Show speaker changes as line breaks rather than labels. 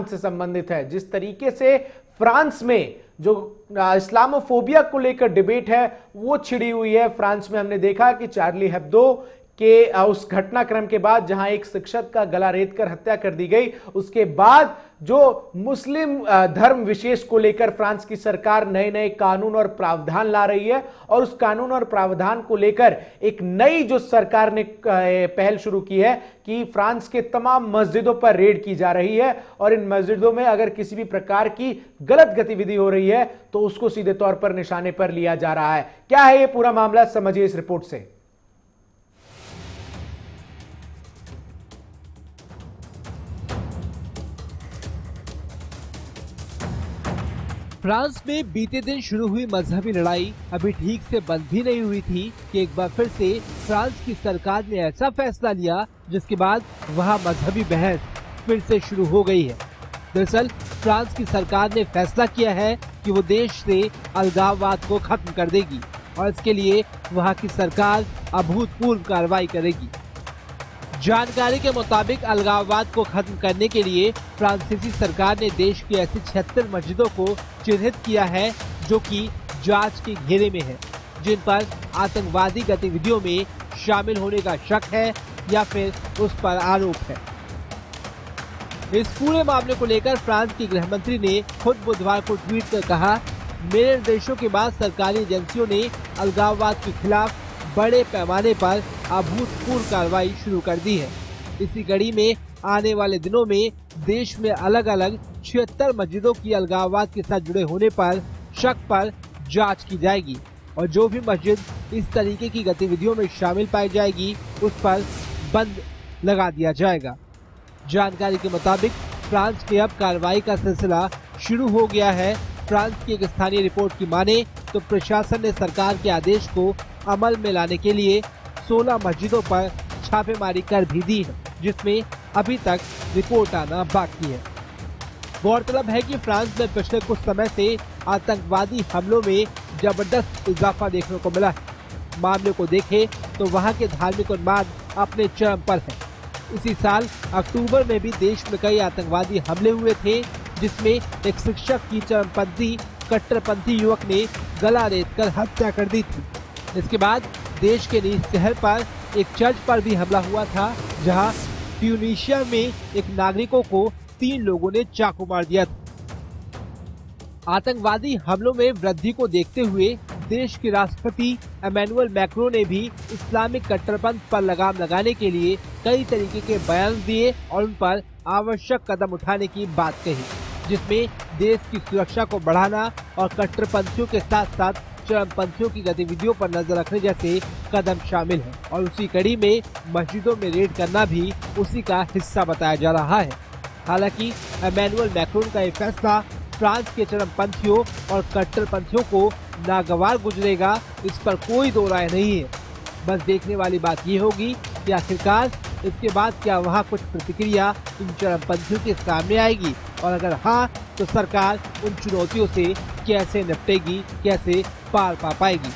से संबंधित है। जिस तरीके से फ्रांस में जो इस्लामोफोबिया को लेकर डिबेट है वो छिड़ी हुई है। फ्रांस में हमने देखा कि चार्ली हेब्दो के उस घटनाक्रम के बाद जहां एक शिक्षक का गला रेतकर हत्या कर दी गई, उसके बाद जो मुस्लिम धर्म विशेष को लेकर फ्रांस की सरकार नए नए कानून और प्रावधान ला रही है और उस कानून और प्रावधान को लेकर एक नई जो सरकार ने पहल शुरू की है कि फ्रांस के तमाम मस्जिदों पर रेड की जा रही है और इन मस्जिदों में अगर किसी भी प्रकार की गलत गतिविधि हो रही है तो उसको सीधे तौर पर निशाने पर लिया जा रहा है। क्या है यह पूरा मामला, समझिए इस रिपोर्ट से।
फ्रांस में बीते दिन शुरू हुई मजहबी लड़ाई अभी ठीक से बंद भी नहीं हुई थी कि एक बार फिर से फ्रांस की सरकार ने ऐसा फैसला लिया जिसके बाद वहां मजहबी बहस फिर से शुरू हो गई है। दरअसल फ्रांस की सरकार ने फैसला किया है कि वो देश से अलगाववाद को खत्म कर देगी और इसके लिए वहां की सरकार अभूतपूर्व कार्रवाई करेगी। जानकारी के मुताबिक अलगाववाद को खत्म करने के लिए फ्रांसीसी सरकार ने देश की ऐसी 76 मस्जिदों को चिन्हित किया है जो कि जांच के घेरे में है, जिन पर आतंकवादी गतिविधियों में शामिल होने का शक है या फिर उस पर आरोप है। इस पूरे मामले को लेकर फ्रांस की गृह मंत्री ने खुद बुधवार को ट्वीट कर कहा, मेरे निर्देशों के बाद सरकारी एजेंसियों ने अलगाववाद के खिलाफ बड़े पैमाने पर अभूतपूर्व कार्रवाई शुरू कर दी है। इसी कड़ी में आने वाले दिनों में देश में अलग अलग 76 मस्जिदों की अलगाववाद के साथ जुड़े होने पर शक पर जांच की जाएगी और जो भी मस्जिद इस तरीके की गतिविधियों में शामिल पाई जाएगी उस पर बंद लगा दिया जाएगा। जानकारी के मुताबिक फ्रांस के अब कार्रवाई का सिलसिला शुरू हो गया है। फ्रांस की एक स्थानीय रिपोर्ट की माने तो प्रशासन ने सरकार के आदेश को अमल में लाने के लिए 16 मस्जिदों पर छापेमारी कर भी दी है, जिसमें अभी तक रिपोर्ट आना बाकी है। गौरतलब है कि फ्रांस में पिछले कुछ समय से आतंकवादी हमलों में जबरदस्त इजाफा देखने को मिला है। मामले को देखें तो वहां के धार्मिक उन्माद अपने चरम पर है। इसी साल अक्टूबर में भी देश में कई आतंकवादी हमले हुए थे, जिसमें एक शिक्षक की चरमपंथी कट्टरपंथी युवक ने गला रेतकर हत्या कर दी थी। इसके बाद देश के नीस शहर पर एक चर्च पर भी हमला हुआ था, जहां ट्यूनीशिया में एक नागरिकों को 3 लोगों ने चाकू मार दिया था। आतंकवादी हमलों में वृद्धि को देखते हुए देश के राष्ट्रपति इमैनुअल मैक्रों ने भी इस्लामिक कट्टरपंथ पर लगाम लगाने के लिए कई तरीके के बयान दिए और उन पर आवश्यक कदम उठाने की बात कही, जिसमें देश की सुरक्षा को बढ़ाना और कट्टरपंथियों के साथ साथ चरमपंथियों की गतिविधियों पर नजर रखने जैसे कदम शामिल हैं और उसी कड़ी में मस्जिदों में रेड करना भी उसी का हिस्सा बताया जा रहा है। हालांकि इमैनुअल मैक्रोन का ये फैसला फ्रांस के चरमपंथियों और कट्टरपंथियों को नागवार गुजरेगा, इस पर कोई दो राय नहीं है। बस देखने वाली बात ये होगी कि आखिरकार इसके बाद क्या वहाँ कुछ प्रतिक्रिया इन चरमपंथियों के सामने आएगी और अगर हाँ तो सरकार उन चुनौतियों से कैसे निपटेगी, कैसे पार पा पाएगी।